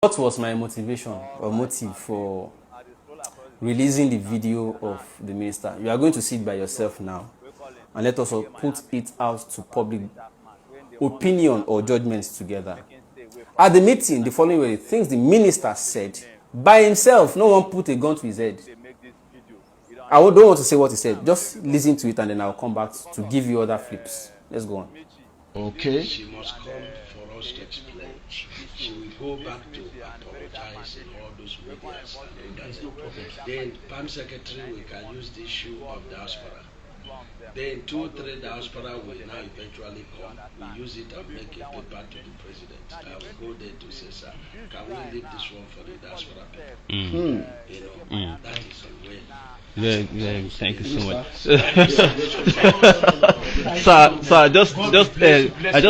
What was my motivation or motive for releasing the video of the minister? You are going to see it by yourself now, and let us put it out to public opinion or judgments together. At the meeting, the following were the things the minister said by himself. No one put a gun to his head. I don't want to say what he said. Just listen to it, and then I'll come back to give you other flips. Let's go on. Okay. She must come for us to explain. She will go back to apologize in all those medias and all that. Then, PAM Secretary, we can use the issue of diaspora. Then 2-3 diaspora will now eventually come. We use it and make a paper to the president. I will go there to say, sir, can we leave this one for the diaspora people? That is the way. Yeah, thank you so much. Sir, I just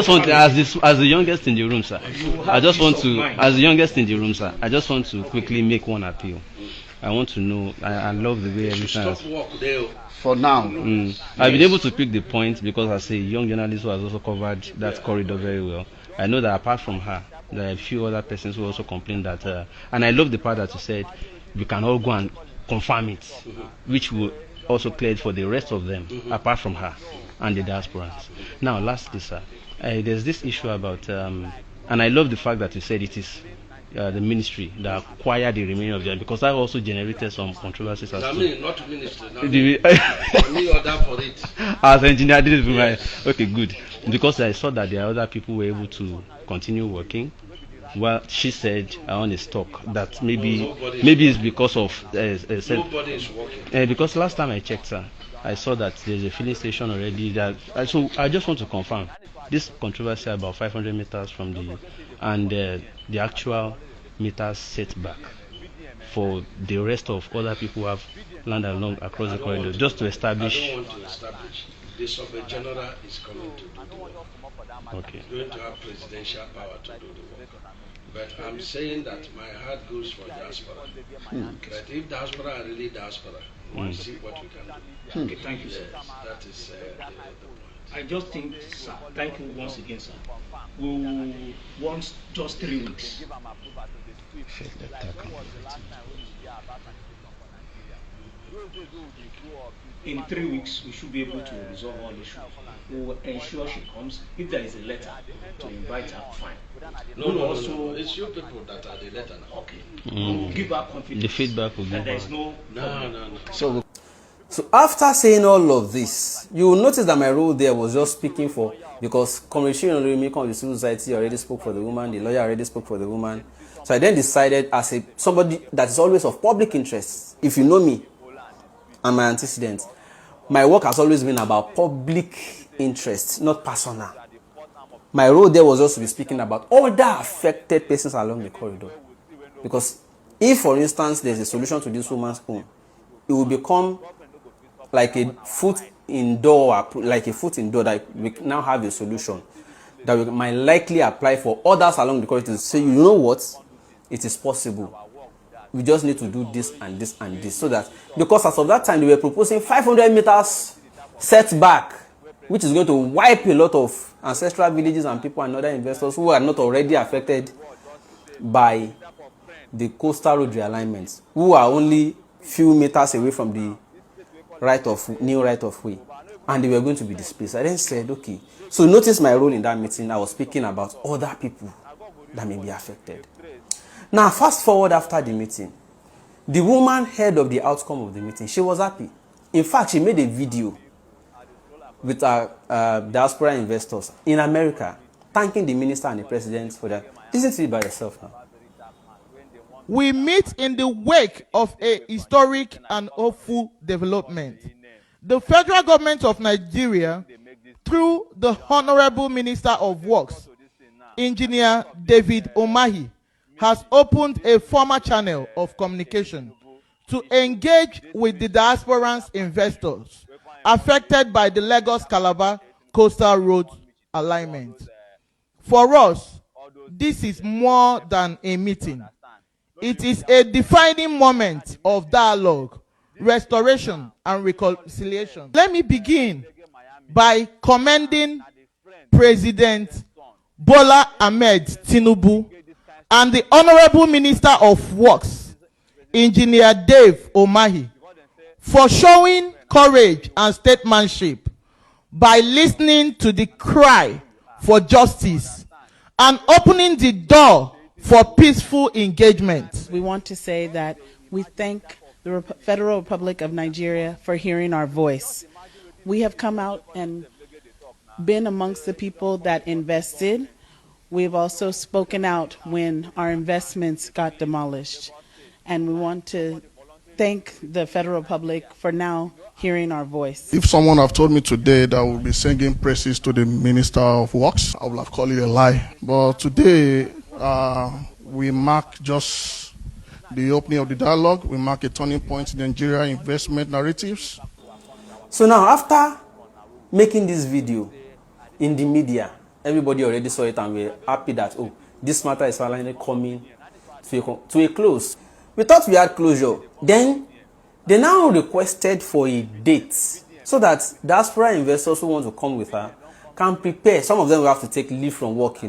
want to, as the youngest in the room, sir. I just want to quickly make one appeal. I want to know. I love the way everything has. Stop work there. For now, I've been able to pick the point because as a young journalist who has also covered that corridor very well. I know that apart from her, there are a few other persons who also complained that, and I love the part that you said, we can all go and confirm it, which will also clear it for the rest of them, apart from her and the diasporans. Now, lastly, sir, there's this issue about, and I love the fact that you said it is the ministry that acquired the remaining of them, because that also generated some controversies as well. Not ministry, me order for it. As engineer, this is my okay, good, because I saw that there are other people who were able to continue working. Well, she said I want to stop. That maybe it's because of nobody is working. Because last time I checked, sir, I saw that there's a filling station already. That so I just want to confirm this controversy about 500 meters from the actual meters setback for the rest of other people who have land along across the corridor, just to establish. I don't want to establish. The Surveyor General is coming to do the work. Okay. Going to have presidential power to do the work. But I'm saying that my heart goes for diaspora. But if diaspora are really diaspora, we'll see what we can do. Okay, thank you, sir. Yes, that is the point. I just think, sir, thank you once again, sir. We want just 3 weeks. In 3 weeks, we should be able to resolve all issues. We will ensure she comes. If there is a letter to invite her, fine. No. It's you people that are the letter now. Okay. We will give her confidence. The feedback will and be. there is no. So after saying all of this, you will notice that my role there was just speaking for, because Comrade Shirin the civil society already spoke for the woman, the lawyer already spoke for the woman. So I then decided, as somebody that is always of public interest, if you know me and my antecedents, my work has always been about public interest, not personal. My role there was also to be speaking about other affected persons along the corridor. Because if, for instance, there's a solution to this woman's home, it will become like a foot in door that we now have a solution that we might likely apply for others along the corridor to say, you know what, it is possible. We just need to do this and this and this. So that, because as of that time, they were proposing 500 meters setback, which is going to wipe a lot of ancestral villages and people and other investors who are not already affected by the coastal road realignments, who are only few meters away from the new right of way, and they were going to be displaced. I then said, okay. So notice my role in that meeting. I was speaking about other people that may be affected. Now, fast forward after the meeting, the woman heard of the outcome of the meeting. She was happy. In fact, she made a video with our diaspora investors in America, thanking the minister and the president for that. Listen to it by yourself now. We meet in the wake of a historic and hopeful development. The federal government of Nigeria, through the Honorable Minister of Works, Engineer David Umahi, has opened a formal channel of communication to engage with the diasporan investors affected by the Lagos-Calabar Coastal Road alignment. For us, this is more than a meeting. It is a defining moment of dialogue, restoration, and reconciliation. Let me begin by commending President Bola Ahmed Tinubu and the Honorable Minister of Works, Engineer Dave Umahi, for showing courage and statesmanship by listening to the cry for justice and opening the door for peaceful engagement. We want to say that we thank the Federal Republic of Nigeria for hearing our voice. We have come out and been amongst the people that invested. We've also spoken out when our investments got demolished. And we want to thank the Federal Republic for now hearing our voice. If someone have told me today that we'll be singing praises to the Minister of Works, I would have called it a lie. But today, we mark just the opening of the dialogue. We mark a turning point in Nigeria investment narratives. So now, after making this video in the media, everybody already saw it and we're happy that, oh, this matter is finally coming to a close. We thought we had closure. Then they now requested for a date so that diaspora investors who want to come with her can prepare. Some of them will have to take leave from work,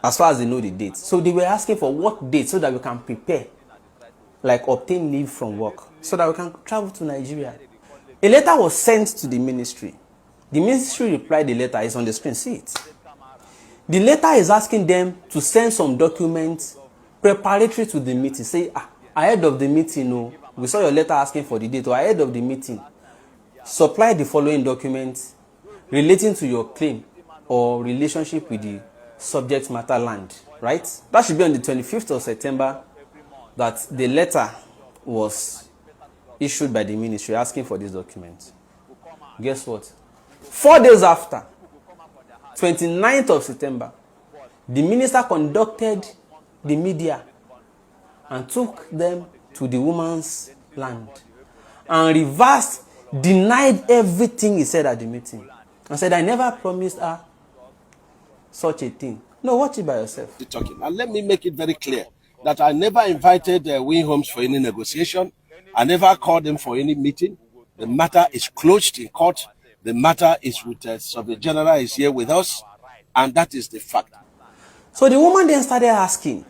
as far as they know the date. So they were asking for what date so that we can prepare, like obtain leave from work, so that we can travel to Nigeria. A letter was sent to the ministry. The ministry replied the letter. It's on the screen, see it. The letter is asking them to send some documents preparatory to the meeting. Say, ahead of the meeting, we saw your letter asking for the date, or ahead of the meeting, supply the following documents relating to your claim or relationship with the subject matter land, right? That should be on the 25th of September that the letter was issued by the ministry asking for this document. Guess what? 4 days after, 29th of September, the minister conducted the media and took them to the woman's land and reversed, denied everything he said at the meeting and said, I never promised her such a thing. No, watch it by yourself. And let me make it very clear that I never invited WINHOMES for any negotiation. I never called them for any meeting. The matter is closed in court. The matter is with Surveyor General is here with us, and that is the fact. So the woman then started asking,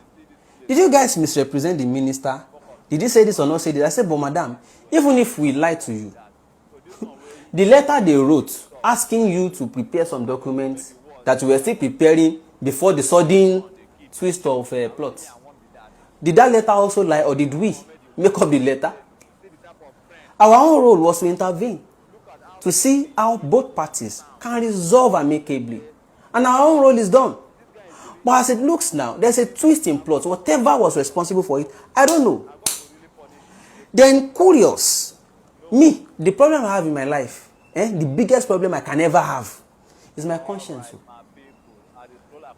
did you guys misrepresent the minister? Did you say this or not say this? I said, but madam, even if we lied to you, the letter they wrote asking you to prepare some documents that we were still preparing before the sudden twist of plot. Did that letter also lie, or did we make up the letter? Our own role was to intervene, to see how both parties can resolve amicably. And our own role is done. But as it looks now, there's a twist in plot. Whatever was responsible for it, I don't know. Then curious, me, the problem I have in my life, the biggest problem I can ever have, is my conscience.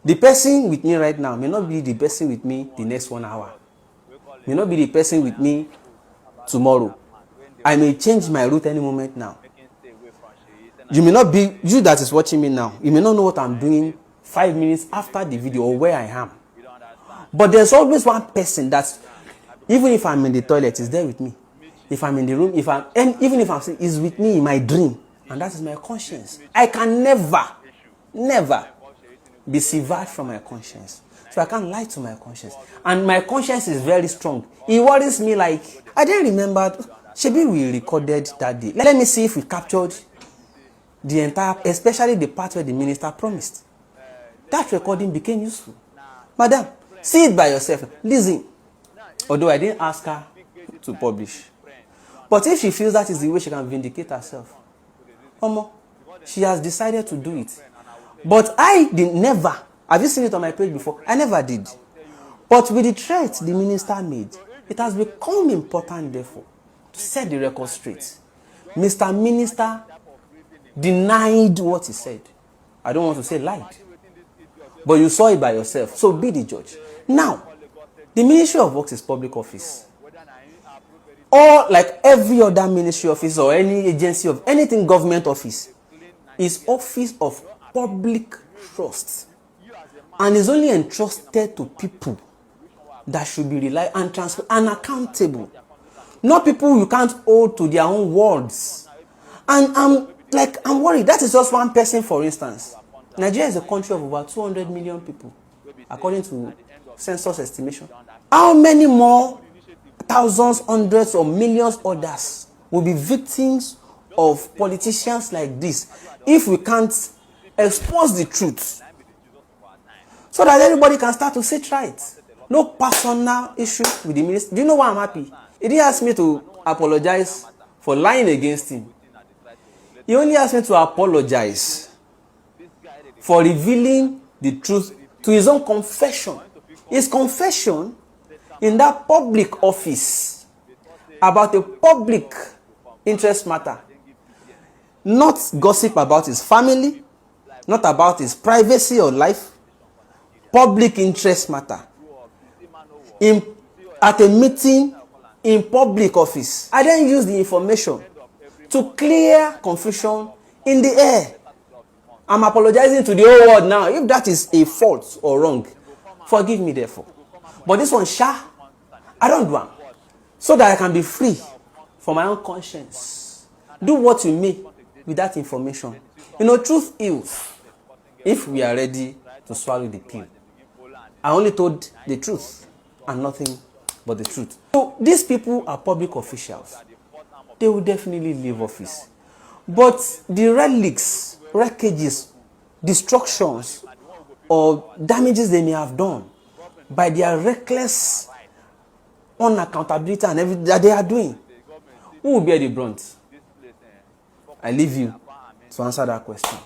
The person with me right now may not be the person with me the next 1 hour. May not be the person with me tomorrow. I may change my route any moment now. You may not be, you that is watching me now, you may not know what I'm doing 5 minutes after the video or where I am. But there's always one person that, even if I'm in the toilet, is there with me. If I'm in the room, even if I'm saying, is with me in my dream. And that is my conscience. I can never be severed from my conscience. So I can't lie to my conscience. And my conscience is very strong. It worries me like, I didn't remember, maybe we recorded that day. Let me see if we captured the entire, especially the part where the minister promised. That recording became useful. Madam, see it by yourself. Listen. Although I didn't ask her to publish. But if she feels that is the way she can vindicate herself, she has decided to do it. But I did never. Have you seen it on my page before? I never did. But with the threat the minister made, it has become important, therefore, to set the record straight. Mr. Minister denied what he said. I don't want to say lied. But you saw it by yourself. So be the judge. Now, the Ministry of Works is public office. Or like every other ministry office or any agency of anything government office, is office of public trust. And is only entrusted to people that should be reliable and transparent and accountable. Not people you can't hold to their own words. And I'm worried. That is just one person, for instance. Nigeria is a country of over 200 million people. according to census estimation. How many more thousands, hundreds, or millions others will be victims of politicians like this if we can't expose the truth so that everybody can start to sit right? No personal issue with the minister. Do you know why I'm happy? He didn't ask me to apologize for lying against him. He only asked me to apologize for revealing the truth to his own confession. His confession in that public office about a public interest matter. Not gossip about his family, not about his privacy or life. Public interest matter. At a meeting in public office. I then use the information to clear confusion in the air. I'm apologizing to the whole world now. If that is a fault or wrong, forgive me therefore. But this one, I don't do it. So that I can be free from my own conscience. Do what you may with that information. You know, truth heals if we are ready to swallow the pill. I only told the truth and nothing but the truth. So these people are public officials. They will definitely leave office. But the relics, wreckages, destructions, or damages they may have done by their reckless unaccountability and everything that they are doing, who will bear the brunt? I leave you to answer that question.